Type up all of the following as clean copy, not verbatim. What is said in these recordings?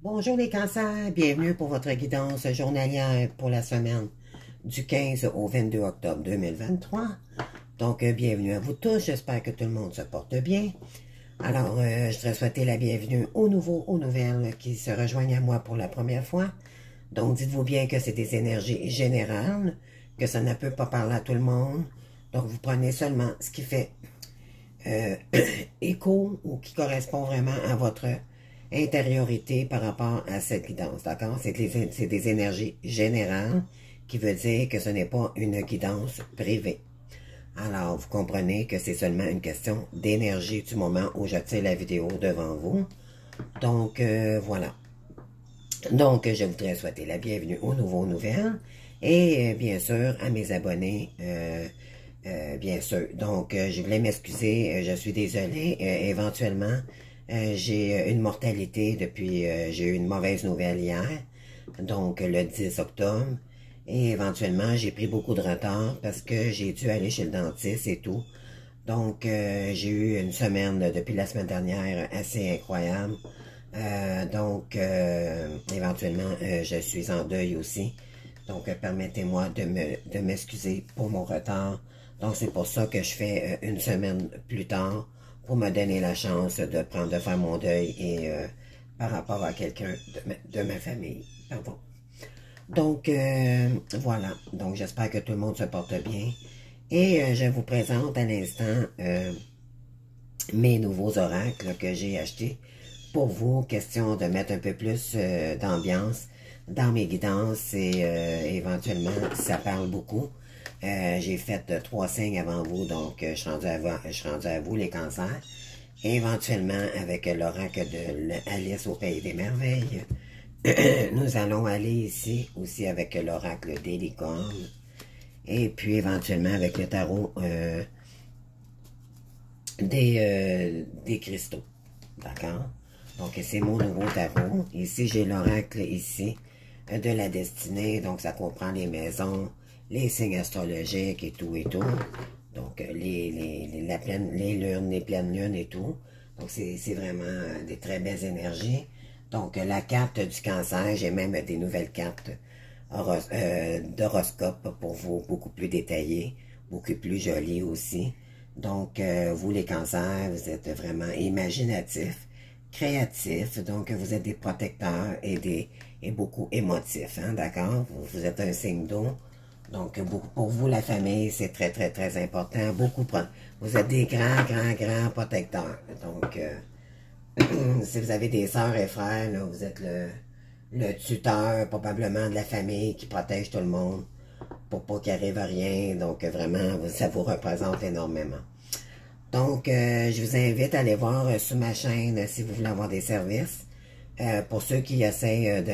Bonjour les cancers, bienvenue pour votre guidance journalière pour la semaine du 15 au 22 octobre 2023. Donc, bienvenue à vous tous, j'espère que tout le monde se porte bien. Alors, je voudrais souhaiter la bienvenue aux nouveaux, aux nouvelles qui se rejoignent à moi pour la première fois. Donc, dites-vous bien que c'est des énergies générales, que ça ne peut pas parler à tout le monde. Donc, vous prenez seulement ce qui fait écho ou qui correspond vraiment à votre intériorité par rapport à cette guidance, d'accord? C'est des énergies générales qui veut dire que ce n'est pas une guidance privée. Alors, vous comprenez que c'est seulement une question d'énergie du moment où je tire la vidéo devant vous. Donc, voilà. Donc, je voudrais souhaiter la bienvenue aux nouveaux nouvelles et, bien sûr, à mes abonnés, bien sûr. Donc, je voulais m'excuser, je suis désolée, éventuellement, j'ai une mortalité depuis, j'ai eu une mauvaise nouvelle hier, donc le 10 octobre, et éventuellement, j'ai pris beaucoup de retard parce que j'ai dû aller chez le dentiste et tout. Donc, j'ai eu une semaine, depuis la semaine dernière, assez incroyable. Donc, éventuellement, je suis en deuil aussi. Donc, permettez-moi de m'excuser pour mon retard. Donc, c'est pour ça que je fais une semaine plus tard pour me donner la chance de faire mon deuil et par rapport à quelqu'un de ma famille. Pardon. Donc, voilà. Donc, j'espère que tout le monde se porte bien. Et je vous présente à l'instant mes nouveaux oracles que j'ai achetés pour vous. Question de mettre un peu plus d'ambiance dans mes guidances et éventuellement, ça parle beaucoup. J'ai fait 3 signes avant vous, donc je suis rendu à vous, les cancers. Et éventuellement, avec l'oracle de Alice au Pays des Merveilles, nous allons aller ici aussi avec l'oracle des licornes. Et puis éventuellement avec le tarot des cristaux. D'accord? Donc c'est mon nouveau tarot. Ici j'ai l'oracle ici de la destinée. Donc ça comprend les maisons, les signes astrologiques et tout et tout. Donc les lunes, les pleines lunes et tout. Donc c'est vraiment des très belles énergies. Donc la carte du cancer, j'ai même des nouvelles cartes d'horoscope pour vous, beaucoup plus détaillées, beaucoup plus jolies aussi. Donc vous les cancers, vous êtes vraiment imaginatifs, créatifs, donc vous êtes des protecteurs et beaucoup émotifs, hein, d'accord? Vous êtes un signe d'eau. Donc, pour vous, la famille, c'est très, très, très important. Vous êtes des grands protecteurs. Donc, si vous avez des sœurs et frères, là, vous êtes le tuteur, probablement, de la famille qui protège tout le monde pour pas qu'il arrive à rien. Donc, vraiment, ça vous représente énormément. Donc, je vous invite à aller voir sur ma chaîne si vous voulez avoir des services. Pour ceux qui essayent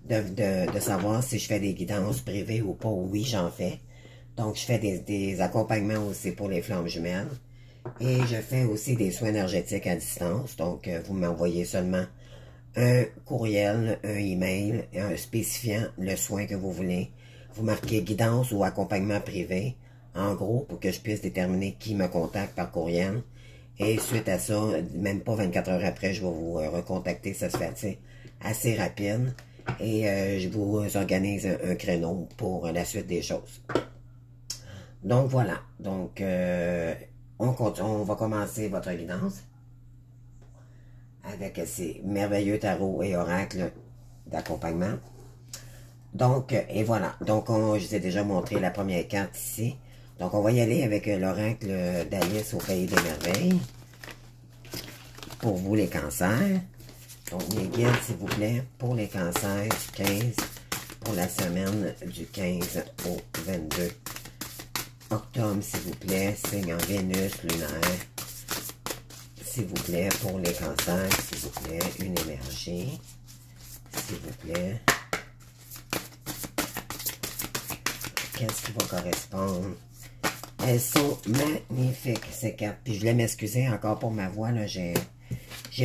de savoir si je fais des guidances privées ou pas, oui, j'en fais. Donc, je fais des accompagnements aussi pour les flammes jumelles. Et je fais aussi des soins énergétiques à distance. Donc, vous m'envoyez seulement un courriel, un email, spécifiant le soin que vous voulez. Vous marquez guidance ou accompagnement privé, en gros, pour que je puisse déterminer qui me contacte par courriel. Et suite à ça, même pas 24 heures après, je vais vous recontacter. Ça se fait assez rapide. Et je vous organise un créneau pour la suite des choses. Donc voilà. Donc on va commencer votre guidance avec ces merveilleux tarots et oracles d'accompagnement. Donc, et voilà. Donc, je vous ai déjà montré la première carte ici. Donc, on va y aller avec l'oracle d'Alice au Pays des Merveilles. Pour vous, les cancers. Donc, mes guides, s'il vous plaît, pour les cancers du 15, pour la semaine du 15 au 22 octobre, s'il vous plaît, signe en Vénus lunaire. S'il vous plaît, pour les cancers, s'il vous plaît, une énergie. S'il vous plaît. Qu'est-ce qui va correspondre? Elles sont magnifiques, ces cartes. Puis je voulais m'excuser encore pour ma voix, là, j'ai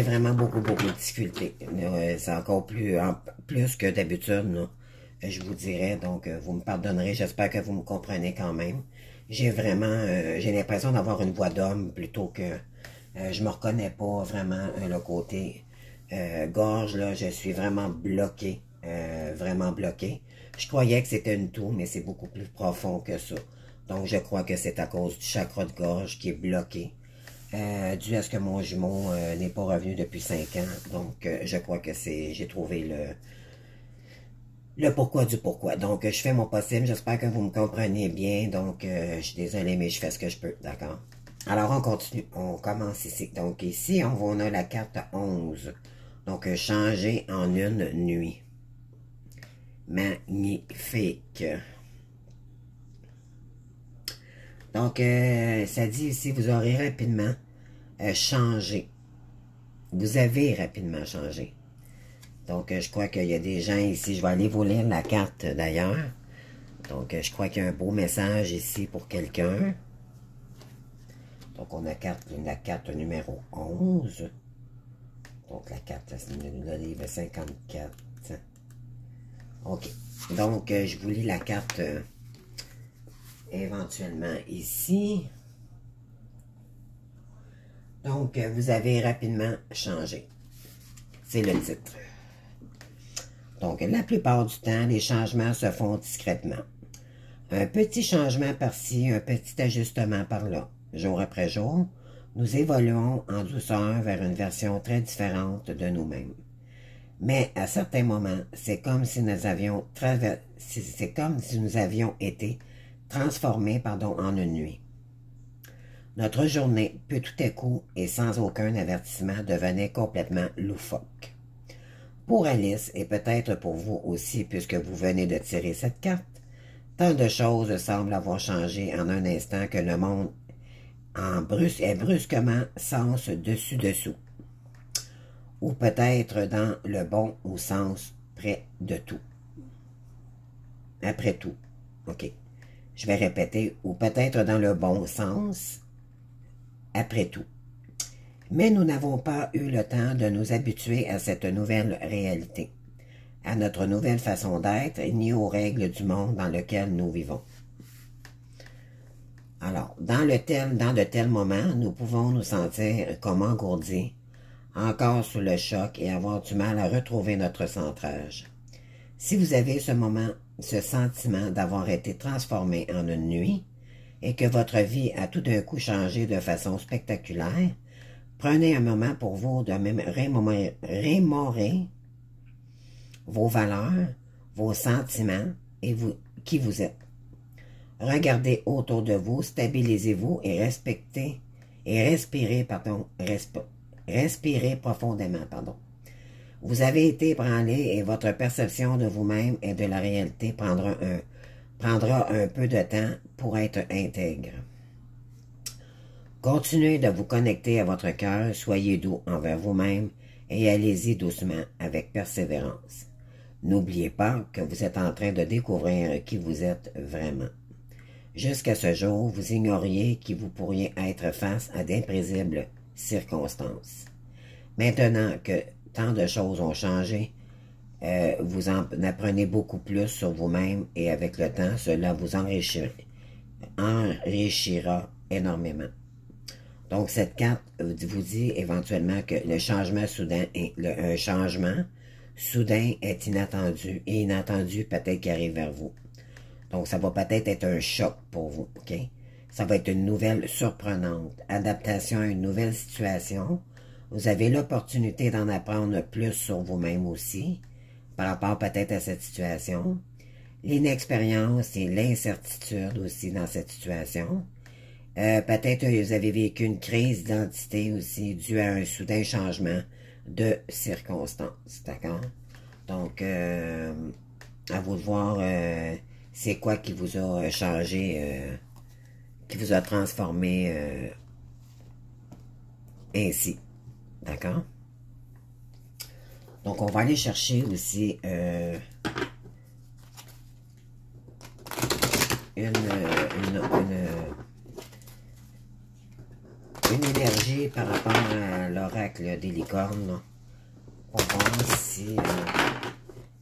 vraiment beaucoup de difficultés. C'est encore plus que d'habitude, je vous dirais. Donc, vous me pardonnerez. J'espère que vous me comprenez quand même. J'ai l'impression d'avoir une voix d'homme plutôt que... je me reconnais pas vraiment le côté gorge, là, je suis vraiment bloqué. Vraiment bloqué. Je croyais que c'était une toux, mais c'est beaucoup plus profond que ça. Donc, je crois que c'est à cause du chakra de gorge qui est bloqué. Dû à ce que mon jumeau n'est pas revenu depuis 5 ans. Donc, je crois que c'est... J'ai trouvé le pourquoi du pourquoi. Donc, je fais mon possible. J'espère que vous me comprenez bien. Donc, je suis désolé, mais je fais ce que je peux. D'accord? Alors, on continue. On commence ici. Donc, ici, on a la carte 11. Donc, changer en une nuit. Magnifique. Donc, ça dit ici, vous aurez rapidement changé. Vous avez rapidement changé. Donc, je crois qu'il y a des gens ici. Je vais aller vous lire la carte d'ailleurs. Donc, je crois qu'il y a un beau message ici pour quelqu'un. Donc, on a la carte numéro 11. Donc, la carte, c'est le livre 54. OK. Donc, je vous lis la carte éventuellement ici. Donc, vous avez rapidement changé. C'est le titre. Donc, la plupart du temps, les changements se font discrètement. Un petit changement par-ci, un petit ajustement par-là. Jour après jour, nous évoluons en douceur vers une version très différente de nous-mêmes. Mais à certains moments, c'est comme si nous avions été transformés en une nuit. Notre journée peut tout à coup et sans aucun avertissement devenir complètement loufoque. Pour Alice, et peut-être pour vous aussi, puisque vous venez de tirer cette carte, tant de choses semblent avoir changé en un instant que le monde est brusquement sens dessus-dessous. Ou peut-être dans le bon au sens près de tout. Après tout. OK. Je vais répéter. Ou peut-être dans le bon sens après tout. Mais nous n'avons pas eu le temps de nous habituer à cette nouvelle réalité, à notre nouvelle façon d'être, ni aux règles du monde dans lequel nous vivons. Alors, dans de tels moments, nous pouvons nous sentir comme engourdis, encore sous le choc et avoir du mal à retrouver notre centrage. Si vous avez ce sentiment d'avoir été transformé en une nuit et que votre vie a tout d'un coup changé de façon spectaculaire, prenez un moment pour vous de rémémorer vos valeurs, vos sentiments et qui vous êtes. Regardez autour de vous, stabilisez-vous et respirez profondément. Vous avez été ébranlé et votre perception de vous-même et de la réalité prendra un peu de temps pour être intègre. Continuez de vous connecter à votre cœur, soyez doux envers vous-même et allez-y doucement avec persévérance. N'oubliez pas que vous êtes en train de découvrir qui vous êtes vraiment. Jusqu'à ce jour, vous ignoriez que vous pourriez être face à d'imprévisibles circonstances. Maintenant que tant de choses ont changé, vous en apprenez beaucoup plus sur vous-même et avec le temps, cela vous enrichira énormément. Donc, cette carte vous dit éventuellement que un changement soudain est inattendu et inattendu peut-être qui arrive vers vous. Donc, ça va peut-être être un choc pour vous, OK? Ça va être une nouvelle surprenante, adaptation à une nouvelle situation. Vous avez l'opportunité d'en apprendre plus sur vous-même aussi, par rapport peut-être à cette situation. L'inexpérience et l'incertitude aussi dans cette situation. Peut-être que vous avez vécu une crise d'identité aussi due à un soudain changement de circonstances, d'accord? Donc, à vous de voir c'est quoi qui vous a changé, qui vous a transformé ainsi, d'accord? Donc, on va aller chercher aussi une énergie par rapport à l'oracle des licornes. On va voir si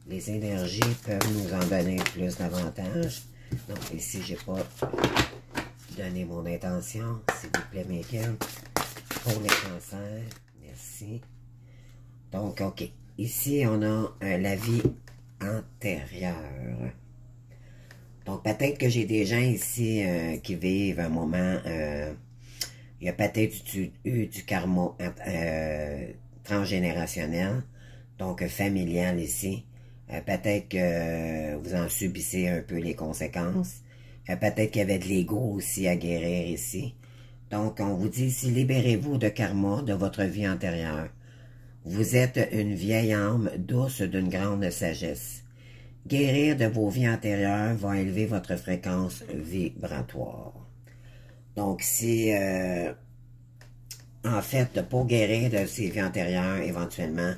les énergies peuvent nous en donner plus davantage. Donc ici, j'ai pas donné mon intention. S'il vous plaît, Michael. Pour les cancers, merci. Donc, OK. Ici, on a la vie antérieure. Donc, peut-être que j'ai des gens ici qui vivent un moment... il y a peut-être eu du karma transgénérationnel, donc familial ici. Peut-être que vous en subissez un peu les conséquences. Peut-être qu'il y avait de l'ego aussi à guérir ici. Donc, on vous dit ici, libérez-vous de karma de votre vie antérieure. Vous êtes une vieille âme douce d'une grande sagesse. Guérir de vos vies antérieures va élever votre fréquence vibratoire. Donc, si, en fait, pour guérir de ces vies antérieures, éventuellement,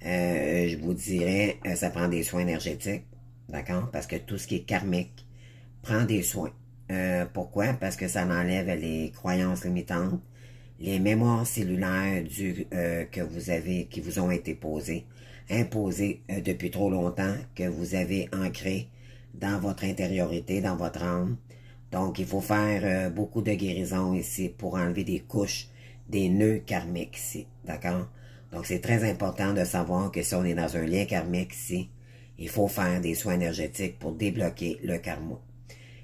je vous dirais, ça prend des soins énergétiques, d'accord? Parce que tout ce qui est karmique prend des soins. Pourquoi? Parce que ça enlève les croyances limitantes, les mémoires cellulaires que vous avez, qui vous ont été imposées depuis trop longtemps, que vous avez ancrées dans votre intériorité, dans votre âme. Donc, il faut faire beaucoup de guérison ici pour enlever des couches, des nœuds karmiques ici, d'accord? Donc, c'est très important de savoir que si on est dans un lien karmique ici, il faut faire des soins énergétiques pour débloquer le karma.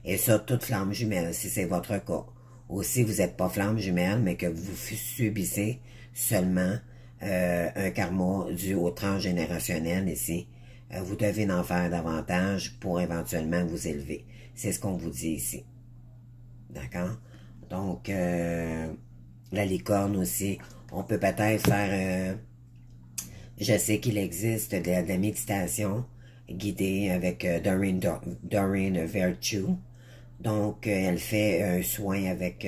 Et ça, toute flamme jumelle, si c'est votre cas. Ou si vous n'êtes pas flamme jumelle, mais que vous subissez seulement un karma dû au transgénérationnel ici, vous devez en faire davantage pour éventuellement vous élever. C'est ce qu'on vous dit ici. D'accord? Donc, la licorne aussi, on peut peut-être faire... je sais qu'il existe de la méditation guidée avec Doreen Virtue. Donc, elle fait un soin avec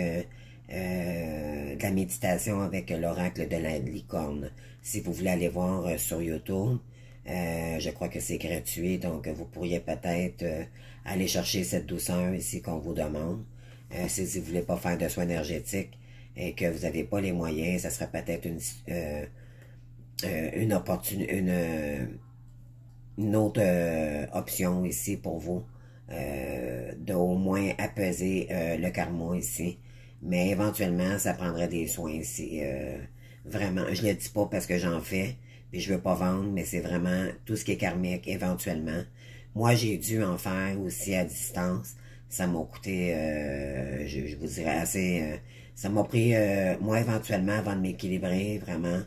de la méditation avec l'oracle de la licorne. Si vous voulez aller voir sur YouTube, je crois que c'est gratuit, donc vous pourriez peut-être aller chercher cette douceur ici qu'on vous demande. Si vous ne voulez pas faire de soins énergétiques et que vous n'avez pas les moyens, ça serait peut-être une autre option ici pour vous. De au moins apaiser le karma ici. Mais éventuellement, ça prendrait des soins ici. Vraiment, je ne le dis pas parce que j'en fais, puis je veux pas vendre, mais c'est vraiment tout ce qui est karmique, éventuellement. Moi, j'ai dû en faire aussi à distance. Ça m'a coûté, je vous dirais, assez... ça m'a pris, moi, éventuellement, avant de m'équilibrer, vraiment,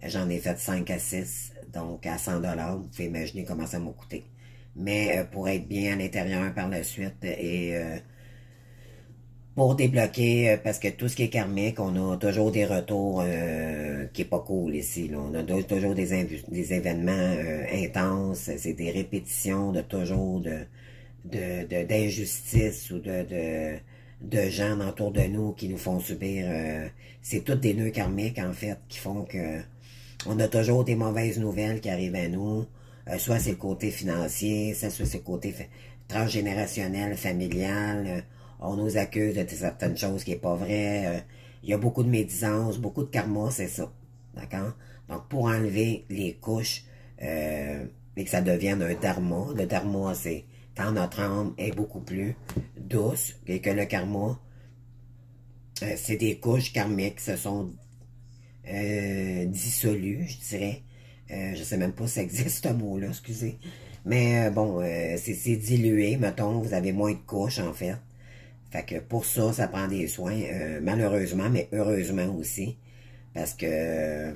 j'en ai fait 5 à 6, donc à 100$. Vous pouvez imaginer comment ça m'a coûté. Mais pour être bien à l'intérieur par la suite et pour débloquer, parce que tout ce qui est karmique, on a toujours des retours qui est pas cool ici. Là. On a toujours des événements intenses, c'est des répétitions de toujours d'injustice ou de gens autour de nous qui nous font subir. C'est toutes des nœuds karmiques en fait qui font que on a toujours des mauvaises nouvelles qui arrivent à nous. Soit c'est le côté financier, soit c'est le côté transgénérationnel, familial. On nous accuse de certaines choses qui n'est pas vrai. Il y a beaucoup de médisance, beaucoup de karma, c'est ça. D'accord? Donc, pour enlever les couches et que ça devienne un dharma, le dharma, c'est quand notre âme est beaucoup plus douce et que le karma, c'est des couches karmiques, se sont dissolues, je dirais. Je sais même pas si ça existe ce mot-là, excusez. Mais bon, c'est dilué, mettons, vous avez moins de couches en fait. Fait que pour ça, ça prend des soins, malheureusement, mais heureusement aussi. Parce que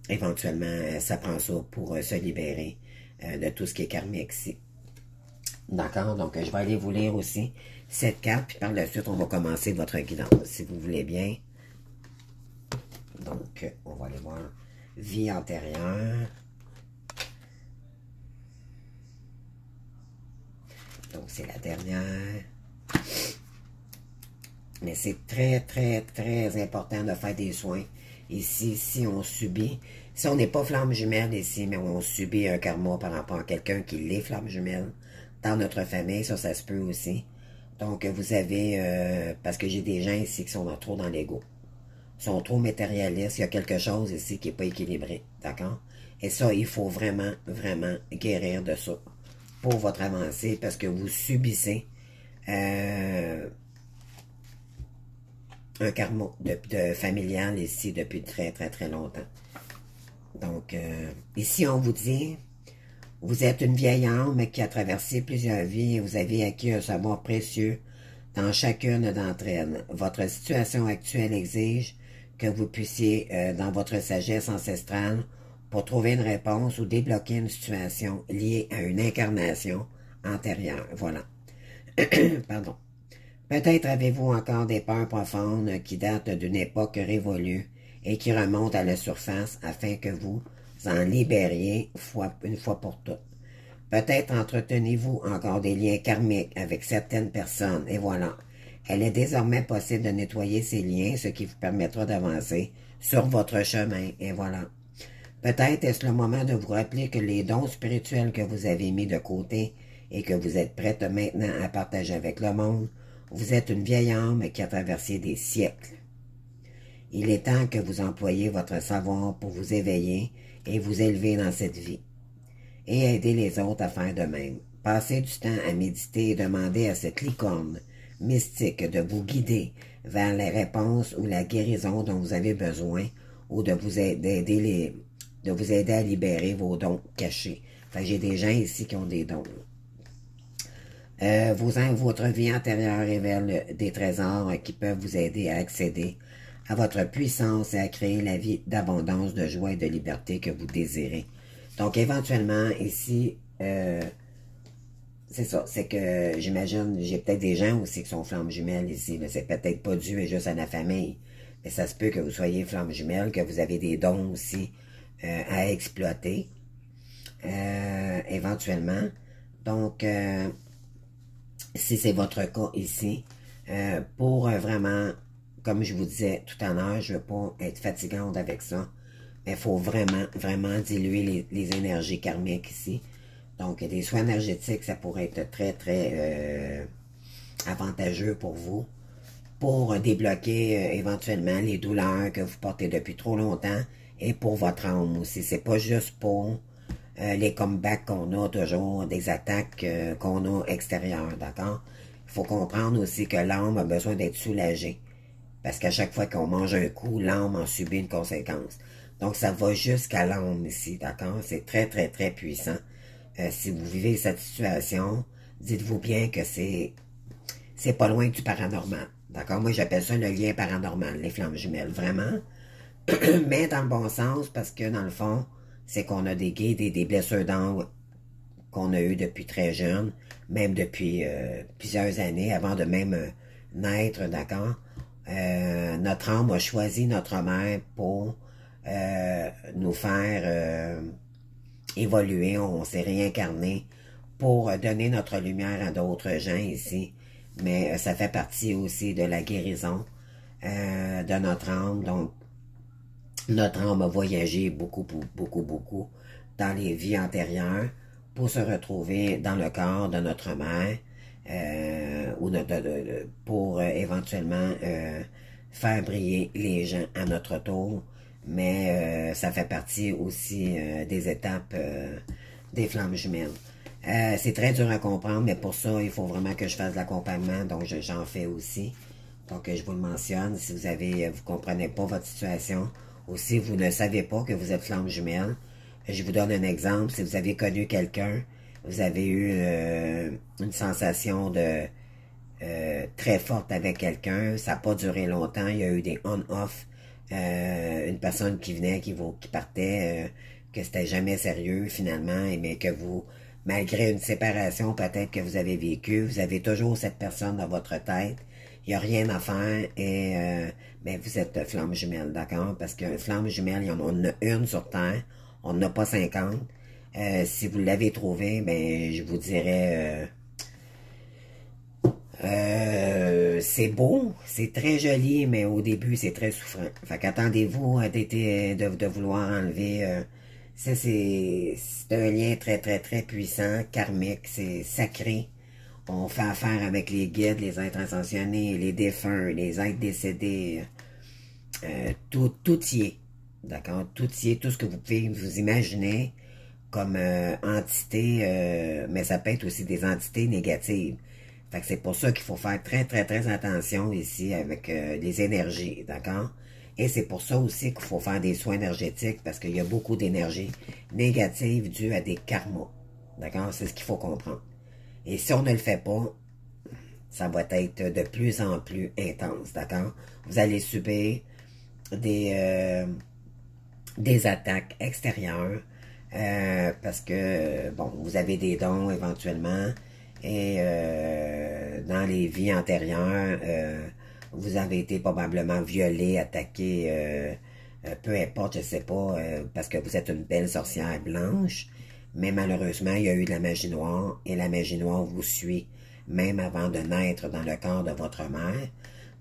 éventuellement, ça prend ça pour se libérer de tout ce qui est karmique ici. D'accord, donc je vais aller vous lire aussi cette carte, puis par la suite, on va commencer votre guidance, si vous voulez bien. Donc, on va aller voir vie antérieure. Donc, c'est la dernière. Mais c'est très, très, très important de faire des soins. Ici, si on subit, si on n'est pas flamme jumelle ici, mais on subit un karma par rapport à quelqu'un qui l'est flamme jumelle, dans notre famille, ça se peut aussi. Donc, vous avez, parce que j'ai des gens ici qui sont trop dans l'ego. Sont trop matérialistes, il y a quelque chose ici qui n'est pas équilibré, d'accord? Et ça, il faut vraiment, vraiment guérir de ça pour votre avancée, parce que vous subissez un karma de familial ici depuis très, très, très longtemps. Donc, ici, on vous dit, vous êtes une vieille âme qui a traversé plusieurs vies et vous avez acquis un savoir précieux dans chacune d'entre elles. Votre situation actuelle exige que vous puissiez, dans votre sagesse ancestrale, pour trouver une réponse ou débloquer une situation liée à une incarnation antérieure. Voilà. Pardon. Peut-être avez-vous encore des peurs profondes qui datent d'une époque révolue et qui remontent à la surface afin que vous en libériez une fois pour toutes. Peut-être entretenez-vous encore des liens karmiques avec certaines personnes, et voilà. Elle est désormais possible de nettoyer ces liens, ce qui vous permettra d'avancer sur votre chemin, et voilà. Peut-être est-ce le moment de vous rappeler que les dons spirituels que vous avez mis de côté et que vous êtes prête maintenant à partager avec le monde, vous êtes une vieille âme qui a traversé des siècles. Il est temps que vous employiez votre savoir pour vous éveiller et vous élever dans cette vie. Et aider les autres à faire de même. Passez du temps à méditer et demander à cette licorne mystique de vous guider vers les réponses ou la guérison dont vous avez besoin ou de vous aider à libérer vos dons cachés. Enfin, j'ai des gens ici qui ont des dons. Votre vie antérieure révèle des trésors qui peuvent vous aider à accéder à votre puissance et à créer la vie d'abondance, de joie et de liberté que vous désirez. Donc, éventuellement, ici, c'est ça, c'est que j'imagine, j'ai peut-être des gens aussi qui sont flammes jumelles ici, mais c'est peut-être pas dû et juste à la famille. Mais ça se peut que vous soyez flammes jumelles, que vous avez des dons aussi à exploiter, éventuellement. Donc, si c'est votre cas ici, pour vraiment, comme je vous disais tout à l'heure, je ne veux pas être fatigante avec ça, mais il faut vraiment, vraiment diluer les énergies karmiques ici. Donc, des soins énergétiques, ça pourrait être très, très avantageux pour vous, pour débloquer éventuellement les douleurs que vous portez depuis trop longtemps et pour votre âme aussi. C'est pas juste pour les comebacks qu'on a toujours, des attaques qu'on a extérieures, d'accord? Il faut comprendre aussi que l'âme a besoin d'être soulagée. Parce qu'à chaque fois qu'on mange un coup, l'âme en subit une conséquence. Donc, ça va jusqu'à l'âme ici, d'accord? C'est très, très, très puissant. Si vous vivez cette situation, dites-vous bien que c'est pas loin du paranormal, d'accord? Moi, j'appelle ça le lien paranormal, les flammes jumelles, vraiment. Mais dans le bon sens, parce que dans le fond, c'est qu'on a des guides et des blessures d'âme qu'on a eues depuis très jeune, même depuis plusieurs années, avant de même naître, d'accord? Notre âme a choisi notre mère pour nous faire évoluer, on s'est réincarné pour donner notre lumière à d'autres gens ici, mais ça fait partie aussi de la guérison de notre âme, donc notre âme a voyagé beaucoup, beaucoup, beaucoup dans les vies antérieures pour se retrouver dans le corps de notre mère ou pour éventuellement faire briller les gens à notre tour, mais ça fait partie aussi des étapes des flammes jumelles. C'est très dur à comprendre, mais pour ça, il faut vraiment que je fasse de l'accompagnement, donc j'en fais aussi. Donc, je vous le mentionne, si vous comprenez pas votre situation, ou si vous ne savez pas que vous êtes flamme jumelle, je vous donne un exemple. Si vous avez connu quelqu'un, vous avez eu une sensation de très forte avec quelqu'un, ça n'a pas duré longtemps, il y a eu des on-off, une personne qui venait, qui partait, que c'était jamais sérieux finalement, mais que vous, malgré une séparation peut-être que vous avez vécue, vous avez toujours cette personne dans votre tête, il n'y a rien à faire et ben vous êtes flamme jumelle, d'accord? Parce qu'une flamme jumelle, il y en a une sur Terre, on n'en a pas 50. Si vous l'avez trouvé, ben je vous dirais c'est beau, c'est très joli, mais au début, c'est très souffrant. Fait qu'attendez-vous de vouloir enlever... ça, c'est un lien très, très, très puissant, karmique, c'est sacré. On fait affaire avec les guides, les êtres ascensionnés, les défunts, les êtres décédés. Tout y est. D'accord? Tout y est, tout ce que vous pouvez vous imaginer comme entité, mais ça peut être aussi des entités négatives. Fait que c'est pour ça qu'il faut faire très, très, très attention ici avec les énergies, d'accord? Et c'est pour ça aussi qu'il faut faire des soins énergétiques, parce qu'il y a beaucoup d'énergie négative due à des karmas. D'accord? C'est ce qu'il faut comprendre. Et si on ne le fait pas, ça va être de plus en plus intense. D'accord? Vous allez subir des attaques extérieures, parce que, bon, vous avez des dons éventuellement, et dans les vies antérieures, vous avez été probablement violé, attaqué, peu importe, je sais pas, parce que vous êtes une belle sorcière blanche, mais malheureusement, il y a eu de la magie noire, et la magie noire vous suit, même avant de naître dans le corps de votre mère.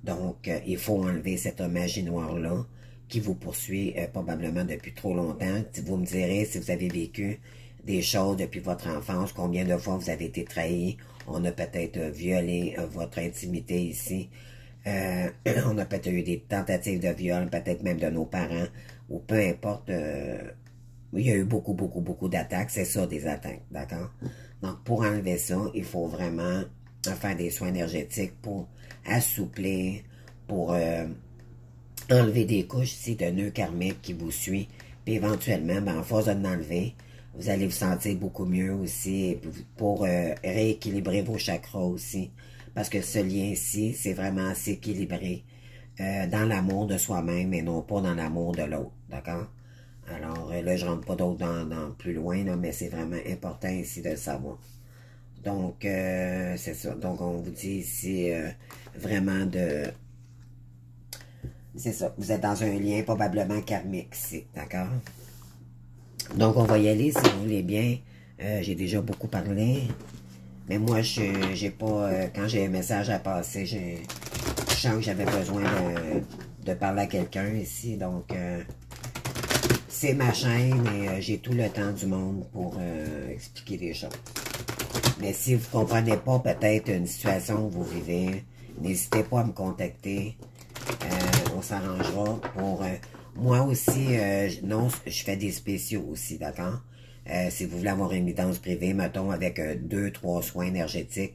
Donc, il faut enlever cette magie noire-là, qui vous poursuit probablement depuis trop longtemps. Vous me direz si vous avez vécu des choses depuis votre enfance, combien de fois vous avez été trahi, on a peut-être violé votre intimité ici, on a peut-être eu des tentatives de viol, peut-être même de nos parents, ou peu importe, il y a eu beaucoup d'attaques, c'est ça des attaques, d'accord? Donc pour enlever ça, il faut vraiment faire des soins énergétiques pour assouplir, pour enlever des couches ici de nœuds karmiques qui vous suivent, puis éventuellement, ben, en force de l'enlever, vous allez vous sentir beaucoup mieux aussi pour rééquilibrer vos chakras aussi. Parce que ce lien-ci, c'est vraiment s'équilibrer dans l'amour de soi-même et non pas dans l'amour de l'autre. D'accord? Alors là, je rentre pas d'autres dans plus loin, là, mais c'est vraiment important ici de le savoir. Donc, c'est ça. Donc, on vous dit ici vraiment de... C'est ça. Vous êtes dans un lien probablement karmique ici. D'accord? Donc, on va y aller si vous voulez bien. J'ai déjà beaucoup parlé. Mais moi, j'ai pas... quand j'ai un message à passer, je sens que j'avais besoin de parler à quelqu'un ici. Donc, c'est ma chaîne et j'ai tout le temps du monde pour expliquer les choses. Mais si vous ne comprenez pas peut-être une situation que vous vivez, n'hésitez pas à me contacter. On s'arrangera pour... moi aussi, non, je fais des spéciaux aussi, d'accord? Si vous voulez avoir une guidance privée, mettons, avec 2-3 soins énergétiques,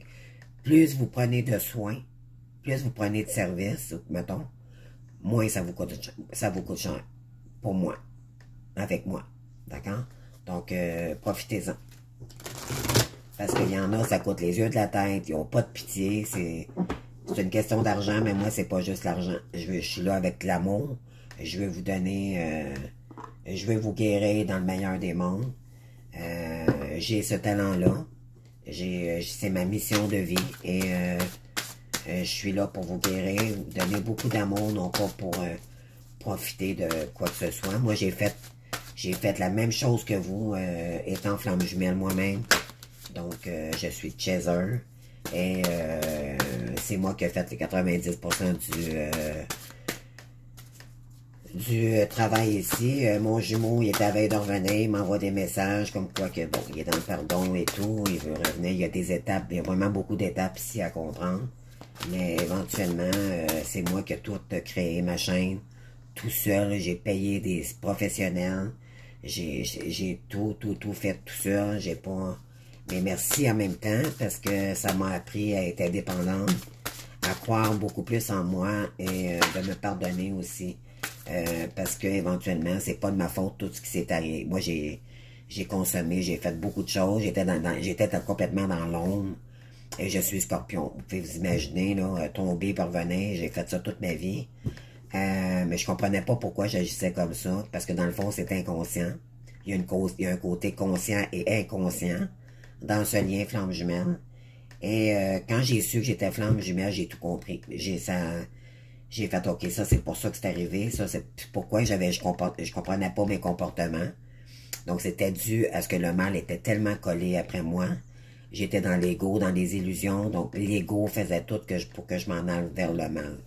plus vous prenez de soins, plus vous prenez de services, mettons, moins ça vous coûte cher. Pour moi. Avec moi. D'accord? Donc, profitez-en. Parce qu'il y en a, ça coûte les yeux de la tête, ils n'ont pas de pitié, c'est une question d'argent, mais moi, c'est pas juste l'argent. Je suis là avec l'amour. Je vais vous donner... je vais vous guérir dans le meilleur des mondes. J'ai ce talent-là. C'est ma mission de vie. Et je suis là pour vous guérir, vous donner beaucoup d'amour, non pas pour profiter de quoi que ce soit. Moi, j'ai fait la même chose que vous, étant flamme jumelle moi-même. Donc, je suis chaser. Et c'est moi qui ai fait les 90% du travail ici. Mon jumeau, il est à veille de revenir, il m'envoie des messages comme quoi que, bon, il est dans le pardon et tout, il veut revenir. Il y a des étapes, il y a vraiment beaucoup d'étapes ici à comprendre. Mais éventuellement, c'est moi qui ai tout créé, ma chaîne, tout seul. J'ai payé des professionnels. J'ai tout fait tout seul. J'ai pas... Mais merci en même temps, parce que ça m'a appris à être indépendante, à croire beaucoup plus en moi et de me pardonner aussi. Parce que éventuellement, c'est pas de ma faute tout ce qui s'est arrivé. Moi, j'ai consommé, j'ai fait beaucoup de choses. J'étais complètement dans l'ombre. Et je suis scorpion. Vous pouvez vous imaginer, là, tomber, parvenir. J'ai fait ça toute ma vie. Mais je comprenais pas pourquoi j'agissais comme ça. Parce que dans le fond, c'est inconscient. Il y a un côté conscient et inconscient dans ce lien flamme jumelle. Et quand j'ai su que j'étais flamme jumelle, j'ai tout compris. J'ai fait, OK, ça c'est pour ça que c'est arrivé. Ça c'est pourquoi je comprenais pas mes comportements. Donc c'était dû à ce que le mal était tellement collé après moi. J'étais dans l'ego, dans les illusions. Donc l'ego faisait tout pour que je m'en aille vers le mal.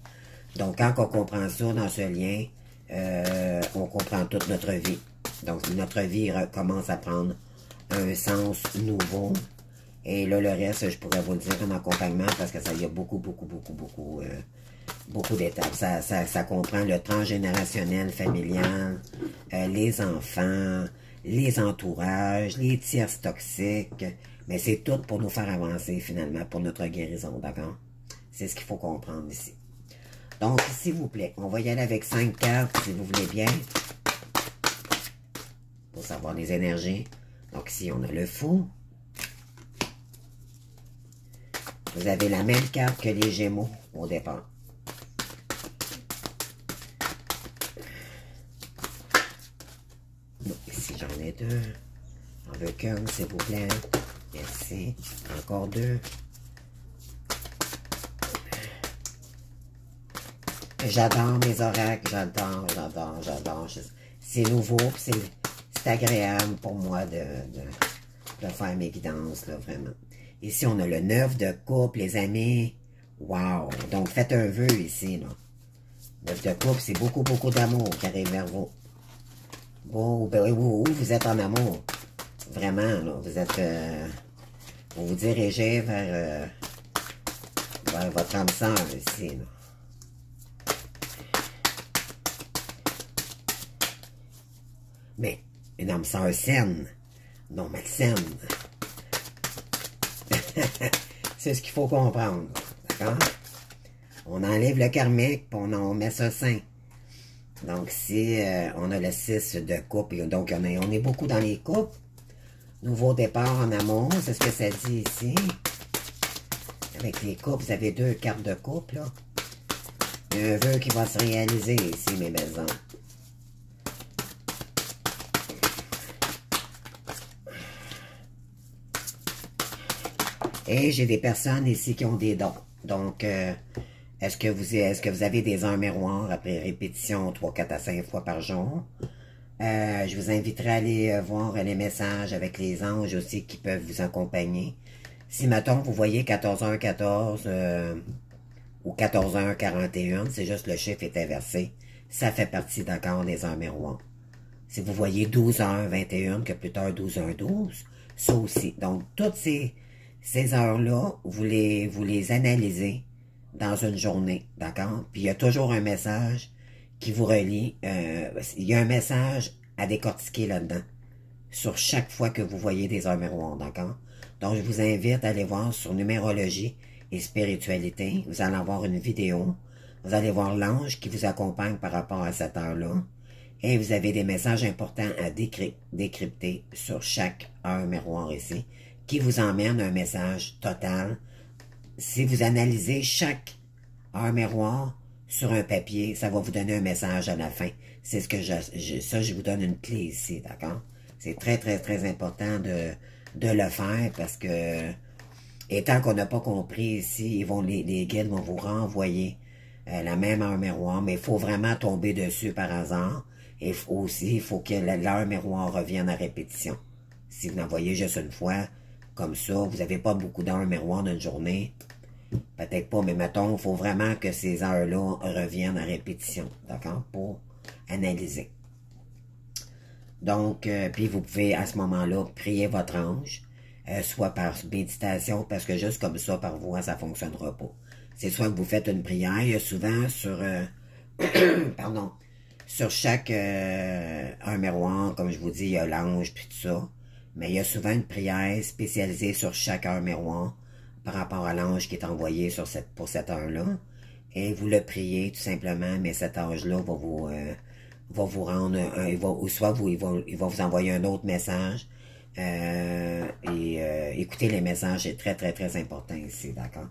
Donc quand on comprend ça dans ce lien, on comprend toute notre vie. Donc notre vie commence à prendre un sens nouveau. Et là, le reste, je pourrais vous le dire en accompagnement parce que ça y a beaucoup d'étapes. Ça comprend le transgénérationnel familial, les enfants, les entourages, les tierces toxiques. Mais c'est tout pour nous faire avancer finalement, pour notre guérison, d'accord? C'est ce qu'il faut comprendre ici. Donc, s'il vous plaît, on va y aller avec 5 cartes, si vous voulez bien. Pour savoir les énergies. Donc, ici, on a le fou. Vous avez la même carte que les Gémeaux au départ. Donc, ici, j'en ai 2. On veut qu'un, s'il vous plaît. Merci. Encore 2. J'adore mes oracles. J'adore. C'est nouveau, c'est agréable pour moi de faire mes guidances, là, vraiment. Ici, on a le 9 de coupe, les amis. Wow! Donc, faites un vœu ici, là. 9 de coupe, c'est beaucoup d'amour qui arrive vers vous. Bon, ben, vous êtes en amour. Vraiment, là. Vous êtes... vous vous dirigez vers votre âme sœur ici, là. Mais, une âme sœur saine, non malsaine. C'est ce qu'il faut comprendre. D'accord? On enlève le karmique, puis on met ça sain. Donc, si on a le 6 de coupe, et donc on est beaucoup dans les coupes. Nouveau départ en amour, c'est ce que ça dit ici. Avec les coupes, vous avez 2 cartes de coupe, là. Il y a un vœu qui va se réaliser ici, mes belles âmes. Et j'ai des personnes ici qui ont des dons. Donc, est-ce que vous avez des heures miroirs après répétition 3, 4 à 5 fois par jour? Je vous inviterai à aller voir les messages avec les anges aussi qui peuvent vous accompagner. Si, mettons, vous voyez 14h14 ou 14h41, c'est juste le chiffre est inversé. Ça fait partie d'accord des heures miroirs. Si vous voyez 12h21, que plus tard 12h12, ça aussi. Donc, toutes ces heures-là, vous les analysez dans une journée, d'accord? Puis il y a toujours un message qui vous relie. Il y a un message à décortiquer là-dedans, sur chaque fois que vous voyez des heures miroirs, d'accord? Donc, je vous invite à aller voir sur numérologie et spiritualité. Vous allez avoir une vidéo. Vous allez voir l'ange qui vous accompagne par rapport à cette heure-là. Et vous avez des messages importants à décrypter sur chaque heure miroir ici, qui vous emmène un message total. Si vous analysez chaque heure miroir sur un papier, ça va vous donner un message à la fin. C'est ce que je vous donne une clé ici, d'accord? C'est très important de le faire parce que, étant qu'on n'a pas compris ici, les guides vont vous renvoyer la même heure miroir, mais il faut vraiment tomber dessus par hasard. Et aussi, il faut que l'heure miroir revienne à répétition. Si vous en voyez juste une fois, comme ça, vous n'avez pas beaucoup d'heures miroir d'une journée, peut-être pas, mais mettons, il faut vraiment que ces heures-là reviennent à répétition, d'accord, pour analyser. Donc, puis vous pouvez à ce moment-là prier votre ange, soit par méditation, parce que juste comme ça, par voix, ça ne fonctionnera pas. C'est soit que vous faites une prière, souvent sur, pardon, sur chaque un miroir, comme je vous dis, il y a l'ange puis tout ça. Mais il y a souvent une prière spécialisée sur chaque heure miroir par rapport à l'ange qui est envoyé pour cette heure-là. Et vous le priez tout simplement, mais cet ange-là va vous rendre il va vous envoyer un autre message. Écoutez les messages, c'est très important ici, d'accord?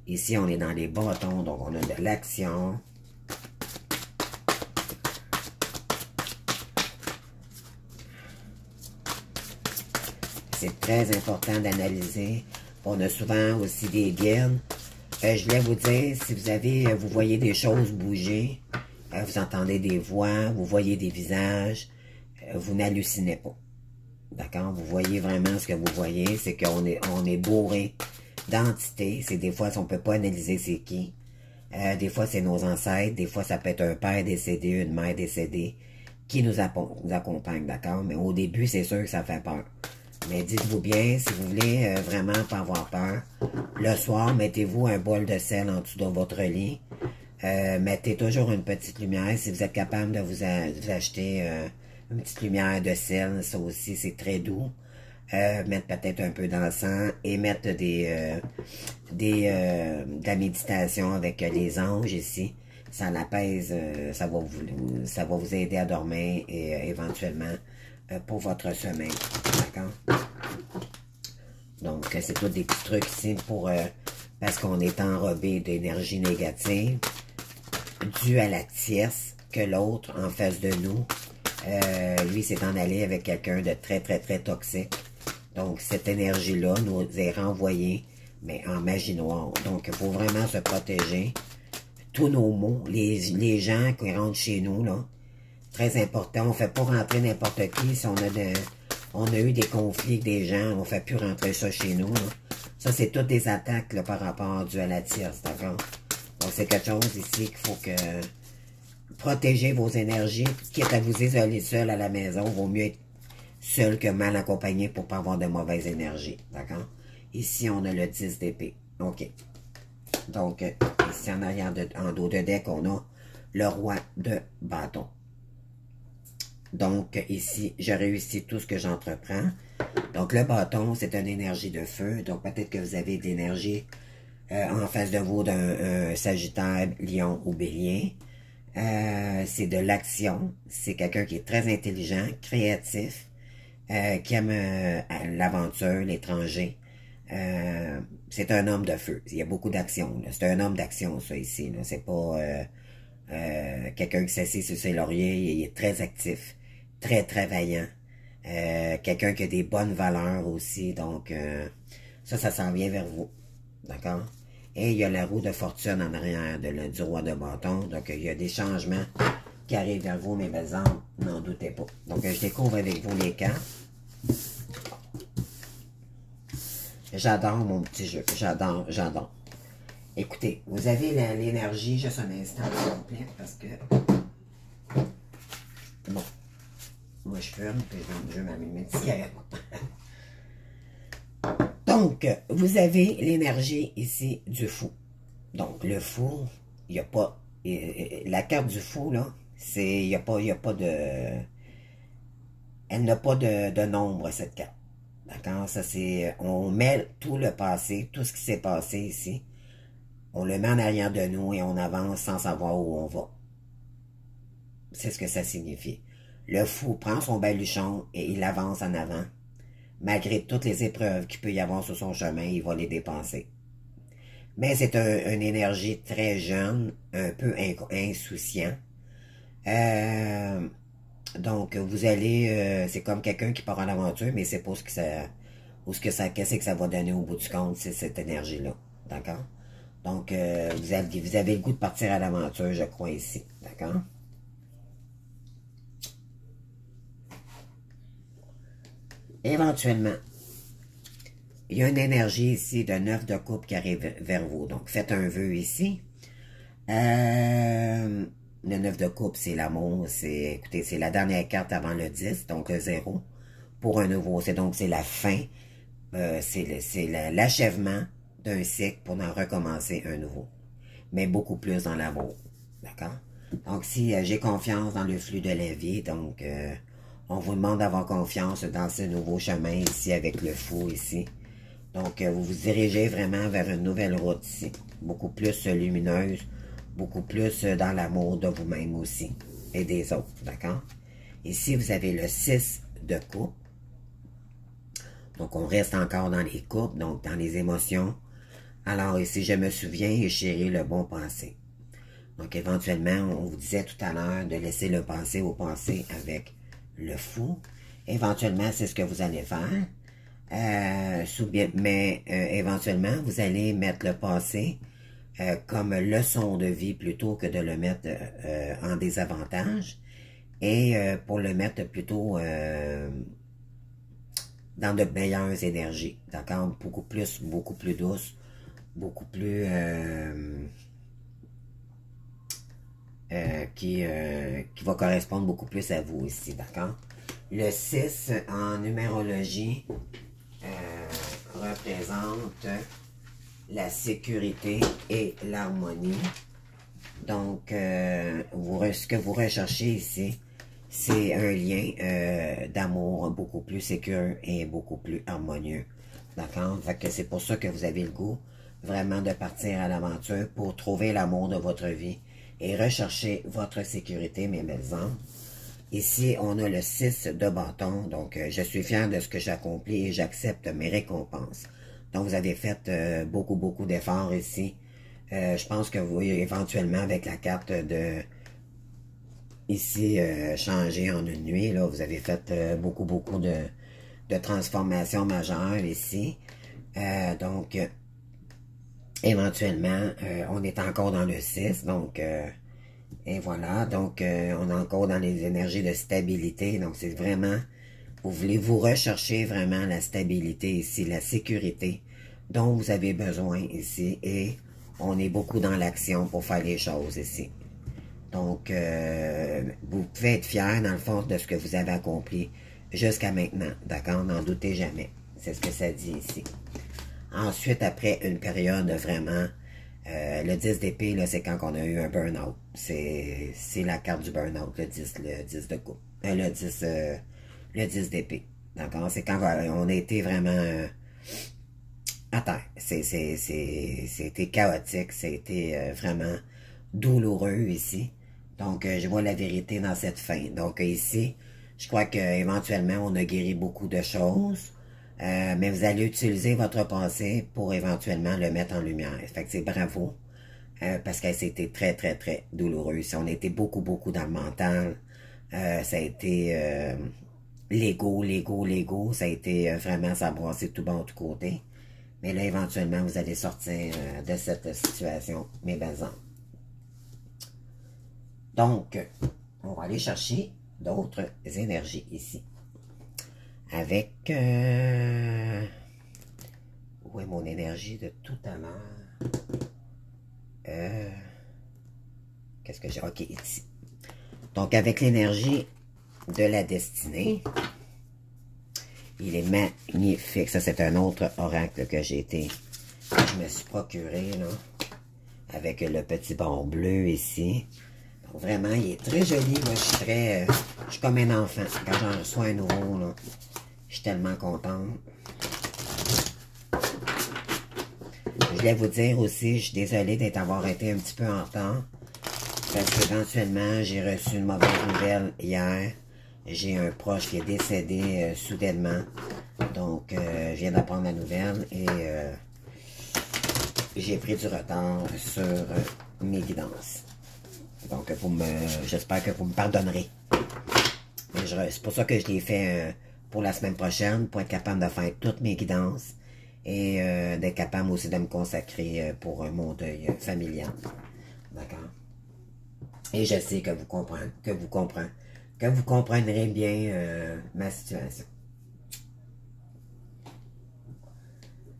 Ici, on est dans les bâtons, donc on a de l'action. C'est très important d'analyser. On a souvent aussi des guides. Je voulais vous dire, si vous voyez des choses bouger, vous entendez des voix, vous voyez des visages, vous n'hallucinez pas. D'accord? Vous voyez vraiment ce que vous voyez, c'est qu'on est bourré d'entités. C'est des fois, on ne peut pas analyser c'est qui. Des fois, c'est nos ancêtres. Des fois, ça peut être un père décédé, une mère décédée qui nous accompagne, d'accord? Mais au début, c'est sûr que ça fait peur. Mais dites-vous bien, si vous voulez vraiment pas avoir peur, le soir, mettez-vous un bol de sel en dessous de votre lit. Mettez toujours une petite lumière. Si vous êtes capable de vous acheter une petite lumière de sel, ça aussi, c'est très doux. mettre peut-être un peu d'encens et mettre de la méditation avec les anges ici. Ça l'apaise, ça va vous aider à dormir et éventuellement pour votre sommeil. D'accord? Donc, c'est tous des petits trucs ici pour parce qu'on est enrobé d'énergie négative due à la tierce que l'autre en face de nous. Lui s'est en allé avec quelqu'un de très, très, très toxique. Donc, cette énergie-là nous est renvoyée, mais en magie noire. Donc, il faut vraiment se protéger. Tous nos mots, les gens qui rentrent chez nous, là, très important. On ne fait pas rentrer n'importe qui. Si on a eu des conflits avec des gens, on ne fait plus rentrer ça chez nous. Là. Ça, c'est toutes des attaques là, par rapport à la tierce, d'accord? Donc, c'est quelque chose ici qu'il faut que... Protéger vos énergies, quitte à vous isoler seul à la maison, vaut mieux être seul que mal accompagné pour ne pas avoir de mauvaise énergie, d'accord? Ici, on a le 10 d'épée, ok. Donc, ici, en arrière, en dos de deck, on a le roi de bâton. Donc, ici, je réussis tout ce que j'entreprends. Donc, le bâton, c'est une énergie de feu. Donc, peut-être que vous avez de l'énergie en face de vous d'un Sagittaire, Lion ou Bélier. C'est de l'action. C'est quelqu'un qui est très intelligent, créatif, qui aime l'aventure, l'étranger. C'est un homme de feu. Il y a beaucoup d'action. C'est un homme d'action, ça, ici. C'est pas quelqu'un qui s'assied sur ses lauriers. Il est très actif, très travaillant. Quelqu'un qui a des bonnes valeurs aussi. Donc, ça s'en vient vers vous. D'accord? Et il y a la roue de fortune en arrière du roi de bâton. Donc, il y a des changements qui arrivent vers vous, mes belles âmes. N'en doutez pas. Donc, je découvre avec vous les cartes. J'adore mon petit jeu. J'adore, j'adore. Écoutez, vous avez l'énergie, juste un instant, s'il vous plaît, parce que... Bon. Moi, je fume, puis je vais m'allumer une cigarette. Donc, vous avez l'énergie ici du fou. Donc, le fou, il n'y a pas... La carte du fou, là, c'est... Il n'y a pas de... Elle n'a pas de nombre, cette carte. D'accord? Ça, c'est... On met tout le passé, tout ce qui s'est passé ici. On le met en arrière de nous et on avance sans savoir où on va. C'est ce que ça signifie. Le fou prend son baluchon et il avance en avant. Malgré toutes les épreuves qu'il peut y avoir sur son chemin, il va les dépenser. Mais c'est une énergie très jeune, un peu insouciant. Donc, vous allez... c'est comme quelqu'un qui part en aventure, mais c'est pas ce qu'est-ce que ça va donner au bout du compte, c'est cette énergie-là. D'accord? Donc, vous avez le goût de partir à l'aventure, je crois, ici. D'accord? Éventuellement, il y a une énergie ici de 9 de coupe qui arrive vers vous. Donc, faites un vœu ici. Le 9 de coupe, c'est l'amour. Écoutez, c'est la dernière carte avant le 10, donc le 0. Pour un nouveau, c'est la fin. C'est l'achèvement d'un cycle pour en recommencer un nouveau. Mais beaucoup plus dans l'amour. D'accord? Donc, si j'ai confiance dans le flux de la vie, donc... on vous demande d'avoir confiance dans ce nouveau chemin ici avec le fou ici. Donc, vous vous dirigez vraiment vers une nouvelle route ici. Beaucoup plus lumineuse, beaucoup plus dans l'amour de vous-même aussi et des autres, d'accord? Ici, vous avez le 6 de coupe. Donc, on reste encore dans les coupes, donc dans les émotions. Alors, ici, je me souviens et chéris le bon passé. Donc, éventuellement, on vous disait tout à l'heure de laisser le passé au passé avec le fou. Éventuellement, c'est ce que vous allez faire. Mais éventuellement, vous allez mettre le passé comme leçon de vie plutôt que de le mettre en désavantage. Et pour le mettre plutôt dans de meilleures énergies. D'accord? Beaucoup plus douce. Beaucoup plus... qui va correspondre beaucoup plus à vous ici, d'accord? Le 6 en numérologie représente la sécurité et l'harmonie. Donc, ce que vous recherchez ici, c'est un lien d'amour beaucoup plus sécure et beaucoup plus harmonieux. D'accord? Fait que c'est pour ça que vous avez le goût vraiment de partir à l'aventure pour trouver l'amour de votre vie et rechercher votre sécurité, mes belles âmes. Ici, on a le 6 de bâton, donc je suis fier de ce que j'accomplis et j'accepte mes récompenses. Donc, vous avez fait beaucoup d'efforts ici. Je pense que vous, éventuellement, avec la carte de ici, changer en une nuit, là, vous avez fait beaucoup de transformations majeures ici. Donc, éventuellement, on est encore dans le 6, donc, et voilà, donc, on est encore dans les énergies de stabilité, donc c'est vraiment, vous voulez vous rechercher vraiment la stabilité ici, la sécurité dont vous avez besoin ici, et on est beaucoup dans l'action pour faire les choses ici. Donc, vous pouvez être fier, dans le fond, de ce que vous avez accompli jusqu'à maintenant, d'accord? N'en doutez jamais, c'est ce que ça dit ici. Ensuite, après une période vraiment, le 10 d'épée, là, c'est quand on a eu un burn-out. C'est la carte du burn-out, le 10 de coupe. Le 10 d'épée. D'accord? C'est quand on a été vraiment à terre. C'était chaotique, c'était vraiment douloureux ici. Donc, je vois la vérité dans cette fin. Donc, ici, je crois qu'éventuellement, on a guéri beaucoup de choses. Mais vous allez utiliser votre passé pour éventuellement le mettre en lumière. Fait que c'est bravo, parce que c'était très douloureux. Si on était beaucoup dans le mental, ça a été l'ego, ça a été vraiment s'embrasser tout bas, tout côté. Mais là, éventuellement, vous allez sortir de cette situation, mes belles âmes. Donc, on va aller chercher d'autres énergies ici. Avec... où est mon énergie de tout à l'heure? Qu'est-ce que j'ai? Ok, ici. Donc, avec l'énergie de la destinée, il est magnifique. Ça, c'est un autre oracle que je me suis procuré, là, avec le petit bon bleu ici. Donc, vraiment, il est très joli. Moi, je suis comme un enfant. Quand j'en reçois un nouveau, là, je suis tellement contente. Je voulais vous dire aussi, je suis désolée d'avoir été un petit peu en retard. Parce qu'éventuellement, j'ai reçu une mauvaise nouvelle hier. J'ai un proche qui est décédé soudainement. Donc, je viens d'apprendre la nouvelle et j'ai pris du retard sur mes guidances. Donc, j'espère que vous me pardonnerez. C'est pour ça que je l'ai fait pour la semaine prochaine, pour être capable de faire toutes mes guidances et d'être capable aussi de me consacrer pour mon deuil familial. D'accord? Et je sais que vous comprendrez bien ma situation.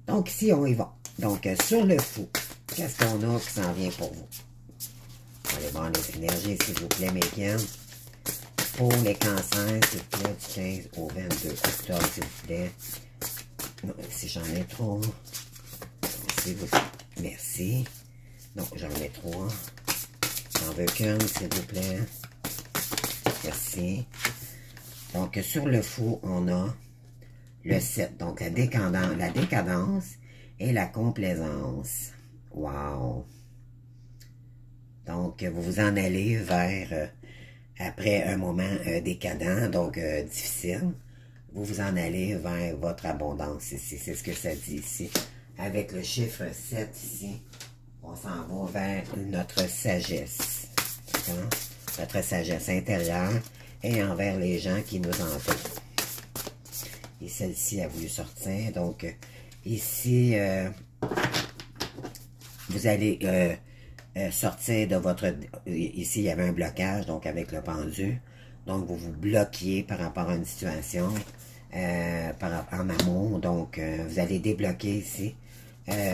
Donc, ici, on y va. Donc, sur le fou, qu'est-ce qu'on a qui s'en vient pour vous? On va aller voir les énergies, s'il vous plaît, mes guides. Pour les cancers, s'il vous plaît, du 15 au 22 octobre, s'il vous plaît. Non, si j'en ai trop. Merci. Non, j'en ai 3. J'en veux qu'une, s'il vous plaît. Merci. Donc, sur le fou, on a le 7. Donc, la décadence et la complaisance. Wow! Donc, vous vous en allez vers, après un moment décadent, donc difficile, vous vous en allez vers votre abondance ici. C'est ce que ça dit ici. Avec le chiffre 7 ici, on s'en va vers notre sagesse. Notre sagesse intérieure et envers les gens qui nous entourent. Et celle-ci a voulu sortir. Donc, ici, vous allez sortir de votre... Ici, il y avait un blocage, donc avec le pendu. Donc, vous vous bloquiez par rapport à une situation, en amour. Donc, vous allez débloquer ici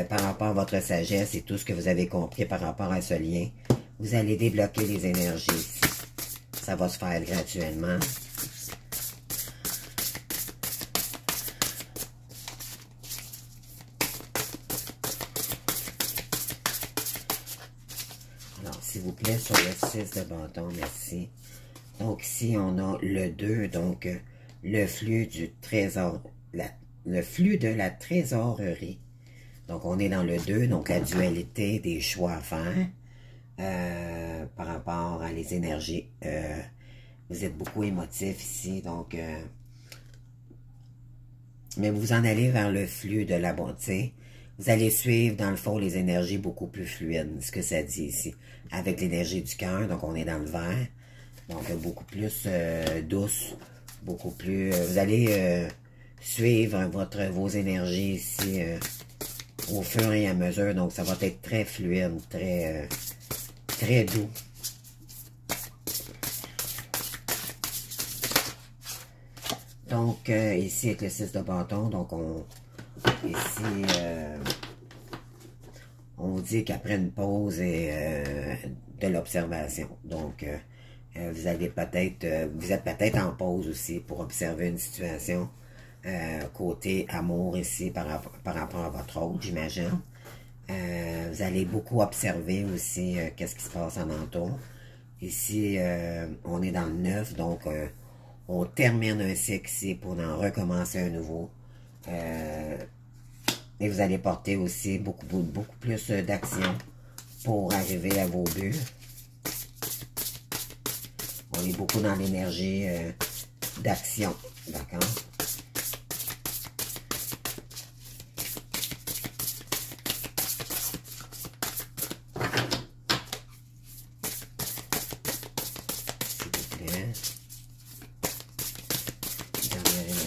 par rapport à votre sagesse et tout ce que vous avez compris par rapport à ce lien. Vous allez débloquer les énergies ici. Ça va se faire graduellement. Alors, s'il vous plaît, sur le 6 de bâton, merci. Donc ici, on a le 2, donc le flux du trésor, le flux de la trésorerie. Donc on est dans le 2, donc la dualité des choix à faire par rapport à les énergies. Vous êtes beaucoup émotif ici, donc mais vous en allez vers le flux de la bonté. Vous allez suivre, dans le fond, les énergies beaucoup plus fluides, ce que ça dit ici. Avec l'énergie du cœur, donc on est dans le vert. Donc beaucoup plus douce, beaucoup plus... vous allez suivre vos énergies ici au fur et à mesure. Donc ça va être très fluide, très doux. Donc, ici, avec le 6 de bâton, donc ici, on vous dit qu'après une pause et de l'observation. Donc, vous êtes peut-être en pause aussi pour observer une situation côté amour ici par rapport à votre autre, j'imagine. Vous allez beaucoup observer aussi qu'est-ce qui se passe en entour. Ici, on est dans le 9, donc on termine un cycle ici pour en recommencer un nouveau. Et vous allez porter aussi beaucoup plus d'action pour arriver à vos buts. On est beaucoup dans l'énergie d'action, d'accord?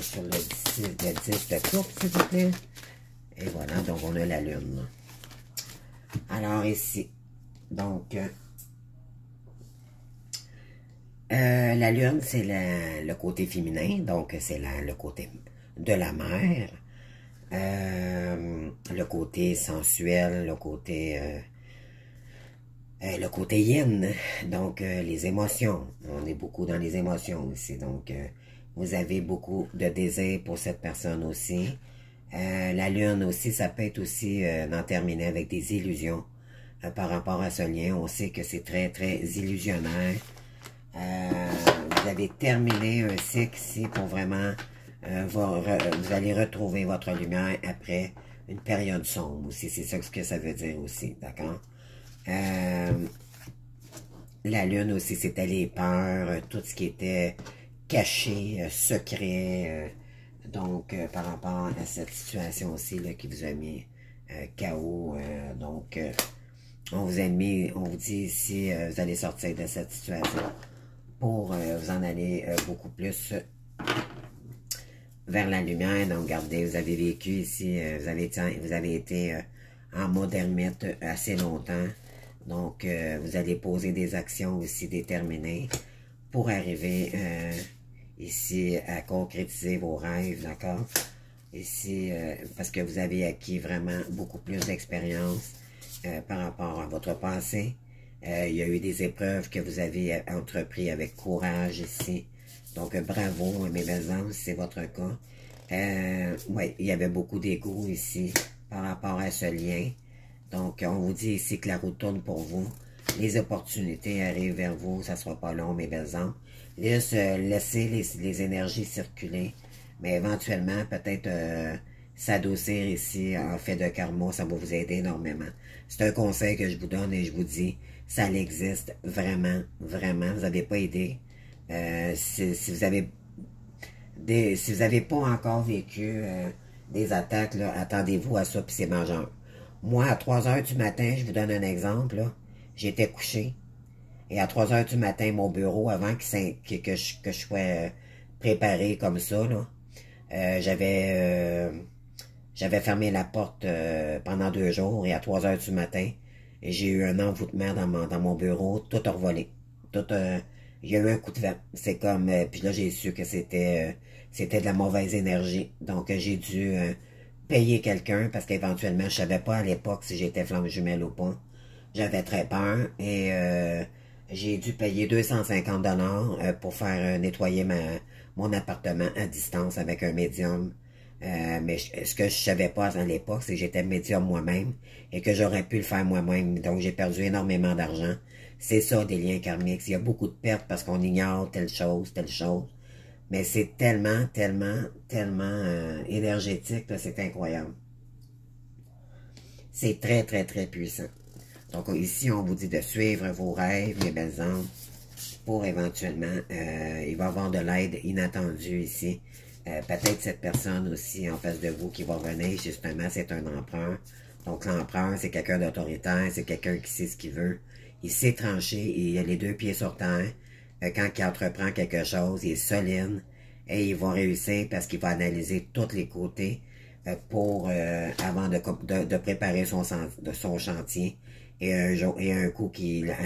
Sur le 10 de coupe, s'il vous plaît. Et voilà, donc on a la lune. Alors ici, donc, la lune, c'est le côté féminin, donc c'est le côté de la mère, le côté sensuel, le côté yin, donc les émotions. On est beaucoup dans les émotions ici, donc vous avez beaucoup de désir pour cette personne aussi. La lune aussi, ça peut être aussi d'en terminer avec des illusions par rapport à ce lien. On sait que c'est très illusionnaire. Vous avez terminé un cycle ici pour vraiment, vous allez retrouver votre lumière après une période sombre aussi. C'est ça ce que ça veut dire aussi, d'accord? La lune aussi, c'était les peurs, tout ce qui était caché, secret, donc par rapport à cette situation aussi là, qui vous a mis KO, donc on vous dit ici, vous allez sortir de cette situation pour vous en aller beaucoup plus vers la lumière. Donc regardez, vous avez vécu ici, vous avez été en mode ermite assez longtemps. Donc, vous allez poser des actions aussi déterminées pour arriver ici à concrétiser vos rêves, d'accord? Ici, parce que vous avez acquis vraiment beaucoup plus d'expérience par rapport à votre passé. Il y a eu des épreuves que vous avez entreprises avec courage ici. Donc, bravo, mes belles âmes, si c'est votre cas. Oui, il y avait beaucoup d'ego ici par rapport à ce lien. Donc, on vous dit ici que la route tourne pour vous. Les opportunités arrivent vers vous. Ça ne sera pas long, mes belles âmes. Laissez les énergies circuler. Mais éventuellement, peut-être s'adoucir ici en fait de karma, ça va vous aider énormément. C'est un conseil que je vous donne et je vous dis, ça existe vraiment. Vous n'avez pas aidé. Si vous avez pas encore vécu des attaques, là, attendez-vous à ça, puis c'est majeur. Moi, à 3 heures du matin, je vous donne un exemple, j'étais couché. Et à 3 heures du matin, mon bureau, avant que je sois préparé comme ça, j'avais fermé la porte pendant 2 jours. Et à 3 heures du matin, j'ai eu un envoûtement dans mon bureau, tout a revolé. Il y a eu un coup de vent. C'est comme, puis là, j'ai su que c'était de la mauvaise énergie. Donc, j'ai dû payer quelqu'un parce qu'éventuellement, je savais pas à l'époque si j'étais flamme jumelle ou pas. J'avais très peur et j'ai dû payer 250 $ pour faire nettoyer mon appartement à distance avec un médium. Mais ce que je savais pas à l'époque, c'est que j'étais médium moi-même et que j'aurais pu le faire moi-même. Donc, j'ai perdu énormément d'argent. C'est ça, des liens karmiques. Il y a beaucoup de pertes parce qu'on ignore telle chose, telle chose. Mais c'est tellement, tellement, tellement énergétique, c'est incroyable. C'est très, très, très puissant. Donc ici, on vous dit de suivre vos rêves, mes belles âmes, pour éventuellement, il va y avoir de l'aide inattendue ici. Peut-être cette personne aussi en face de vous qui va venir, justement, c'est un empereur. Donc l'empereur, c'est quelqu'un d'autoritaire, c'est quelqu'un qui sait ce qu'il veut. Il sait trancher, il a les deux pieds sur terre. Quand il entreprend quelque chose, il est solide et il va réussir parce qu'il va analyser tous les côtés avant de préparer son chantier. Et un coup qu'il a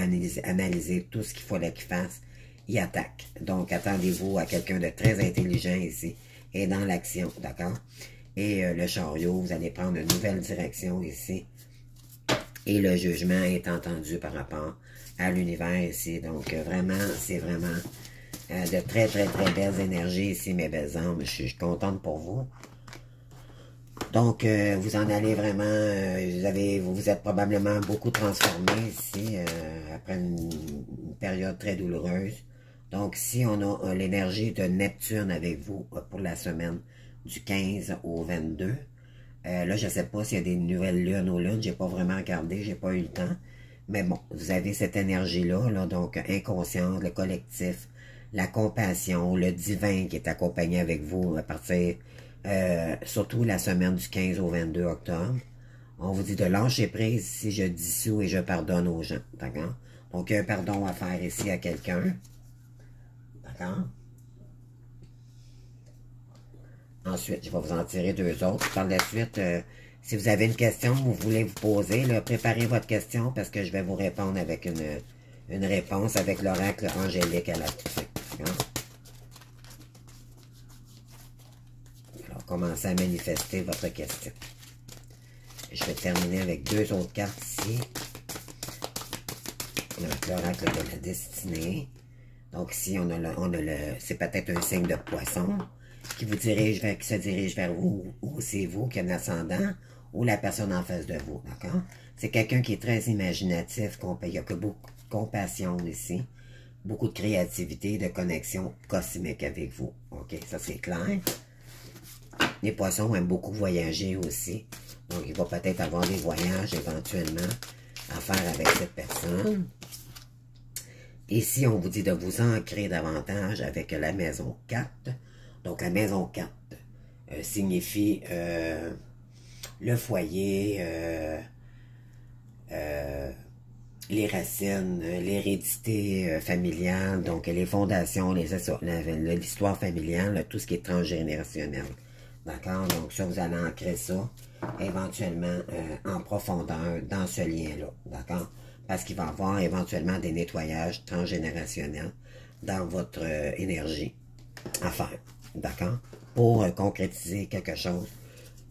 analysé tout ce qu'il fallait qu'il fasse, il attaque. Donc, attendez-vous à quelqu'un de très intelligent ici et dans l'action, d'accord? Et le chariot, vous allez prendre une nouvelle direction ici. Et le jugement est entendu par rapport à l'univers ici. Donc, vraiment, c'est vraiment de très, très, très belles énergies ici, mes belles âmes. Je suis contente pour vous. Donc, vous en allez vraiment, vous êtes probablement beaucoup transformé ici, après une période très douloureuse. Donc, si on a l'énergie de Neptune avec vous pour la semaine du 15 au 22, là, je ne sais pas s'il y a des nouvelles lunes ou lunes, j'ai pas vraiment regardé, j'ai pas eu le temps. Mais bon, vous avez cette énergie-là, donc inconsciente, le collectif, la compassion, le divin qui est accompagné avec vous à partir... surtout la semaine du 15 au 22 octobre. On vous dit de lâcher prise si je dissous et je pardonne aux gens. D'accord? Donc, il y a un pardon à faire ici à quelqu'un. D'accord? Ensuite, je vais vous en tirer deux autres. Par la suite, si vous avez une question, vous voulez vous poser, là, préparez votre question parce que je vais vous répondre avec une réponse avec l'oracle angélique à la fin. D'accord? Alors, commencez à manifester votre question. Je vais terminer avec deux autres cartes ici. Donc, l'oracle de la destinée. Donc, ici, on a c'est peut-être un signe de poisson qui se dirige vers vous, ou c'est vous qui êtes l'ascendant, ou la personne en face de vous, d'accord? C'est quelqu'un qui est très imaginatif, il y a que beaucoup de compassion ici, beaucoup de créativité, de connexion cosmique avec vous, ok? Ça, c'est clair. Les poissons aiment beaucoup voyager aussi. Donc, il va peut-être avoir des voyages éventuellement à faire avec cette personne. Ici, on vous dit de vous ancrer davantage avec la maison 4. Donc, la maison 4 signifie le foyer, les racines, l'hérédité familiale, donc les fondations, l'histoire familiale, tout ce qui est transgénérationnel. D'accord? Donc ça, vous allez ancrer ça éventuellement en profondeur dans ce lien-là. D'accord? Parce qu'il va y avoir éventuellement des nettoyages transgénérationnels dans votre énergie à faire. D'accord? Pour concrétiser quelque chose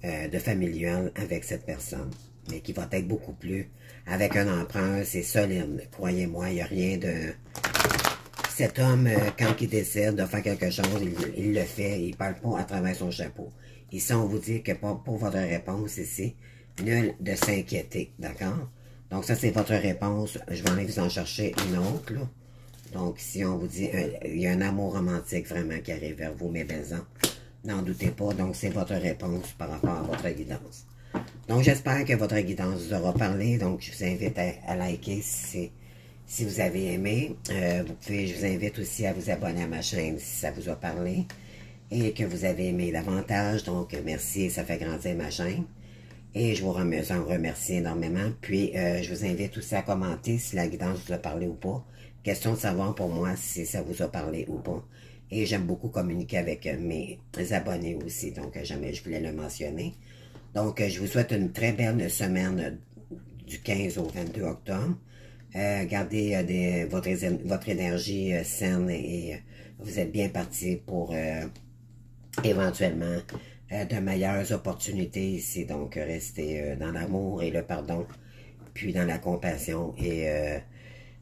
de familial avec cette personne. Mais qui va être beaucoup plus... Avec un emprunt, c'est solide. Croyez-moi, il n'y a rien de... Cet homme, quand il décide de faire quelque chose, il le fait. Il ne parle pas à travers son chapeau. Ici, on vous dit que pour votre réponse ici, nul de s'inquiéter. D'accord? Donc, ça, c'est votre réponse. Je vais aller vous en chercher une autre, là. Donc, ici, on vous dit, il y a un amour romantique vraiment qui arrive vers vous, mes belles âmes. N'en doutez pas. Donc, c'est votre réponse par rapport à votre guidance. Donc, j'espère que votre guidance vous aura parlé. Donc, je vous invite à liker si vous avez aimé. Je vous invite aussi à vous abonner à ma chaîne si ça vous a parlé et que vous avez aimé davantage. Donc, merci, ça fait grandir ma chaîne. Et je vous en remercie énormément. Puis, je vous invite aussi à commenter si la guidance vous a parlé ou pas. Question de savoir pour moi si ça vous a parlé ou pas. Et j'aime beaucoup communiquer avec mes abonnés aussi. Donc, jamais je voulais le mentionner. Donc, je vous souhaite une très belle semaine du 15 au 22 octobre. Gardez votre énergie saine et vous êtes bien parti pour éventuellement de meilleures opportunités ici. Donc, restez dans l'amour et le pardon, puis dans la compassion et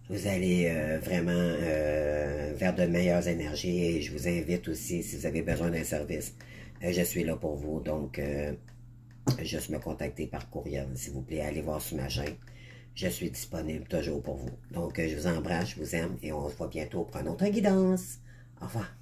vous allez vraiment vers de meilleures énergies et je vous invite aussi, si vous avez besoin d'un service, je suis là pour vous. Donc, juste me contacter par courriel, s'il vous plaît. Allez voir sur ma chaîne. je suis disponible toujours pour vous. Donc, je vous embrasse, je vous aime et on se voit bientôt pour une autre guidance. Au revoir.